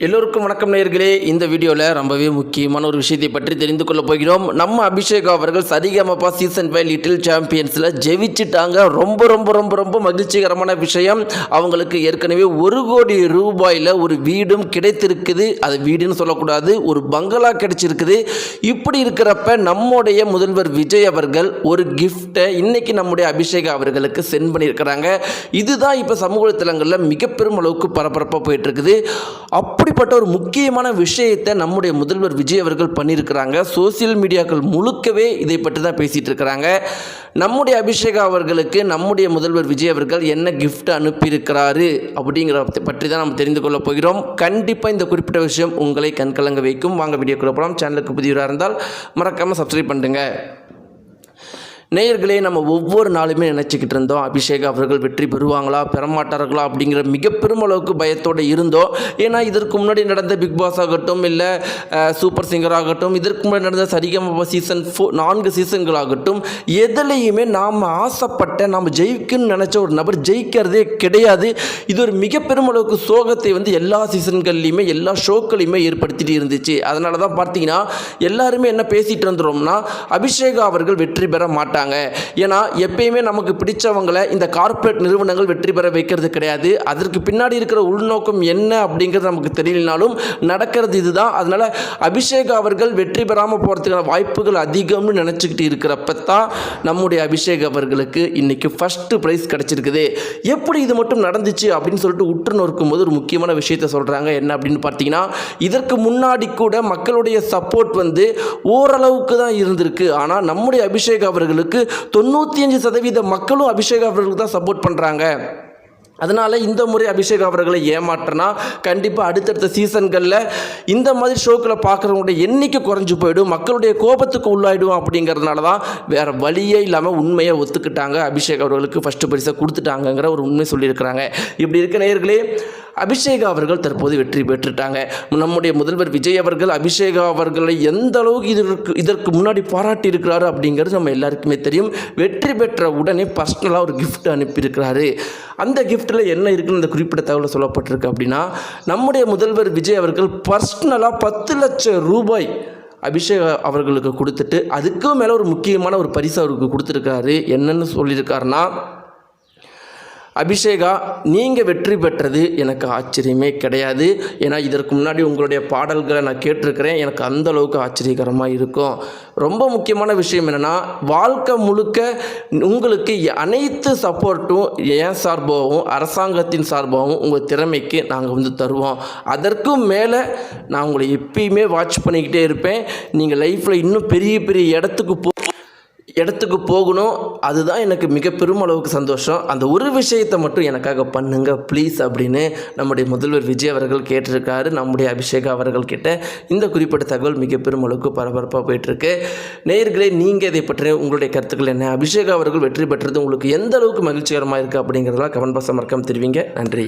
எல்லோருக்கும் வணக்கம் நேயர்களே. இந்த வீடியோவில் ரொம்பவே முக்கியமான ஒரு விஷயத்தை பற்றி தெரிந்து கொள்ள போகிறோம். நம்ம அபிஷேக் அவர்கள் சரிகமபா சீசன் 5 லிட்டில் சாம்பியன்ஸில் ஜெயிச்சிட்டாங்க. ரொம்ப ரொம்ப ரொம்ப ரொம்ப மகிழ்ச்சிகரமான விஷயம். அவங்களுக்கு ஏற்கனவே 1 கோடி ரூபாயில் ஒரு வீடும் கிடைத்திருக்குது. அது வீடுன்னு சொல்லக்கூடாது, ஒரு பங்களா கிடைச்சிருக்குது. இப்படி இருக்கிறப்ப நம்முடைய முதல்வர் விஜய் அவர்கள் ஒரு கிஃப்டை இன்னைக்கு நம்முடைய அபிஷேக் அவர்களுக்கு சென்ட் பண்ணியிருக்கிறாங்க. இதுதான் இப்போ சமூக வலைத்தளங்களில் மிக பெரும் அளவுக்கு பரபரப்பாக போயிட்டு இருக்குது. அப்படிப்பட்ட ஒரு முக்கியமான விஷயத்தை நம்முடைய முதல்வர் விஜய் அவர்கள் பண்ணியிருக்கிறாங்க. சோசியல் மீடியாக்கள் முழுக்கவே இதை பற்றி தான் பேசிகிட்டு இருக்கிறாங்க. நம்முடைய அபிஷேக் அவர்களுக்கு நம்முடைய முதல்வர் விஜய் அவர்கள் என்ன கிஃப்ட் அனுப்பியிருக்கிறாரு அப்படிங்கிறத பற்றி தான் நம்ம தெரிந்து கொள்ள போகிறோம். கண்டிப்பாக இந்த குறிப்பிட்ட விஷயம் உங்களை கண்கலங்க வைக்கும். வாங்க வீடியோக்குள்ள போகலாம். சேனலுக்கு புதியவராக இருந்தால் மறக்காமல் சப்ஸ்கிரைப் பண்ணுங்க. நேயர்களே, நம்ம ஒவ்வொரு நாளுமே நினச்சிக்கிட்டு இருந்தோம் அபிஷேக் அவர்கள் வெற்றி பெறுவாங்களா பெறமாட்டார்களா அப்படிங்கிற மிக பெருமளவுக்கு பயத்தோடு இருந்தோம். ஏன்னா இதற்கு முன்னாடி நடந்த பிக் பாஸ் ஆகட்டும், இல்லை சூப்பர் சிங்கர் ஆகட்டும், இதற்கு முன்னாடி நடந்த சரிகமபா சீசன் 4 சீசன்களாகட்டும், எதுலேயுமே நாம் ஆசைப்பட்ட நாம் ஜெயிக்கணும்னு நினச்ச ஒரு நபர் ஜெயிக்கிறதே கிடையாது. இது ஒரு மிக பெருமளவுக்கு சோகத்தை எல்லா சீசன்கள்லையுமே எல்லா ஷோக்களையுமே ஏற்படுத்திட்டு இருந்துச்சு. அதனால தான் பார்த்தீங்கன்னா எல்லாருமே என்ன பேசிகிட்டு இருந்தோம்னா அபிஷேக் அவர்கள் வெற்றி பெற மாட்டாங்க. ஏன்னா எப்பயுமே நமக்கு பிடிச்சவங்களை இந்த கார்ப்பரேட் நிறுவனங்கள் வெற்றி பெற வைக்கிறது கிடையாது. அதற்கு பின்னாடி இருக்கிற உள்நோக்கம் என்ன அப்படிங்கிறது நமக்கு தெரியலனாலும் நடக்கிறது இதுதான். அதனால அபிஷேக் அவர்கள் வெற்றி பெறாமல் போகிறதுக்கான வாய்ப்புகள் அதிகம்னு நினச்சிக்கிட்டு இருக்கிறப்ப தான் நம்முடைய அபிஷேக் அவர்களுக்கு இன்னைக்கு ஃபர்ஸ்ட் ப்ரைஸ் கிடைச்சிருக்குது. எப்படி இது மட்டும் நடந்துச்சு அப்படின்னு சொல்லிட்டு உற்று நோக்கும் போது ஒரு முக்கியமான விஷயத்தை சொல்கிறாங்க. என்ன அப்படின்னு பார்த்தீங்கன்னா, இதற்கு முன்னாடி கூட மக்களுடைய சப்போர்ட் ஓரளவுக்கு தான் இருந்திருக்கு. ஆனால் நம்முடைய அபிஷேக் அவர்களுக்கு 95% மக்களும் அபிஷேக் அவர்களுக்கு தான் சப்போர்ட் பண்ணுறாங்க. அதனால் இந்த முறை அபிஷேக் அவர்களை ஏமாற்றினா கண்டிப்பாக அடுத்தடுத்த சீசன்களில் இந்த மாதிரி ஷோக்களை பார்க்குறவங்களுடைய எண்ணிக்கை குறைஞ்சி போயிடும், மக்களுடைய கோபத்துக்கு உள்ளாயிடும். அப்படிங்கிறதுனால தான் வேறு வழியே இல்லாமல் உண்மையை ஒத்துக்கிட்டாங்க. அபிஷேக் அவர்களுக்கு ஃபஸ்ட்டு பரிசை கொடுத்துட்டாங்கங்கிற ஒரு உண்மை சொல்லியிருக்கிறாங்க. இப்படி இருக்க நேயர்களே, அபிஷேக் அவர்கள் தற்போது வெற்றி பெற்றுட்டாங்க. நம்முடைய முதல்வர் விஜய் அவர்கள் அபிஷேக் அவர்களை எந்த அளவுக்கு இதற்கு முன்னாடி பாராட்டி இருக்கிறாரு அப்படிங்கிறது நம்ம எல்லாருக்குமே தெரியும். வெற்றி பெற்ற உடனே பர்சனலாக ஒரு கிஃப்ட் அனுப்பியிருக்கிறாரு. அந்த கிஃப்ட்டில் என்ன இருக்குன்னு இந்த குறிப்பிட்ட தகவல் சொல்லப்பட்டிருக்கு அப்படின்னா, நம்முடைய முதல்வர் விஜய் அவர்கள் பர்சனலாக 10 லட்சம் ரூபாய் அபிஷேக் அவர்களுக்கு கொடுத்துட்டு அதுக்கும் மேலே ஒரு முக்கியமான ஒரு பரிசு அவருக்கு கொடுத்துருக்காரு. என்னென்னு சொல்லியிருக்காருன்னா, அபிஷேகா, நீங்கள் வெற்றி பெற்றது எனக்கு ஆச்சரியமே கிடையாது. ஏன்னா இதற்கு முன்னாடி உங்களுடைய பாடல்களை நான் கேட்டிருக்கிறேன். எனக்கு அந்த அளவுக்கு ஆச்சரியகரமாக இருக்கும். ரொம்ப முக்கியமான விஷயம் என்னென்னா, வாழ்க்கை முழுக்க உங்களுக்கு அனைத்து சப்போர்ட்டும் என் சார்பாகவும் அரசாங்கத்தின் சார்பாகவும் உங்கள் திறமைக்கு நாங்கள் தருவோம். அதற்கும் மேலே நான் உங்களை எப்பயுமே வாட்ச் பண்ணிக்கிட்டே இருப்பேன். நீங்கள் லைஃப்பில் இன்னும் பெரிய பெரிய இடத்துக்கு போகணும். அதுதான் எனக்கு மிக பெரும் அளவுக்கு சந்தோஷம். அந்த ஒரு விஷயத்தை மட்டும் எனக்காக பண்ணுங்க ப்ளீஸ் அப்படின்னு நம்முடைய முதல்வர் விஜய் அவர்கள் கேட்டிருக்காரு நம்முடைய அபிஷேக் அவர்கள் கிட்ட. இந்த குறிப்பிட்ட தகவல் மிக பெரும் அளவுக்கு பரபரப்பாக போயிட்டுருக்கு. நேயர்களே, நீங்கள் இதை பற்றி உங்களுடைய கருத்துக்கள் என்ன? அபிஷேக் அவர்கள் வெற்றி பெற்றது உங்களுக்கு எந்த அளவுக்கு மகிழ்ச்சிகரமாக இருக்குது அப்படிங்கிறதெல்லாம் கமெண்ட் பாக்ஸில் மறக்காம தெரிவிங்க. நன்றி.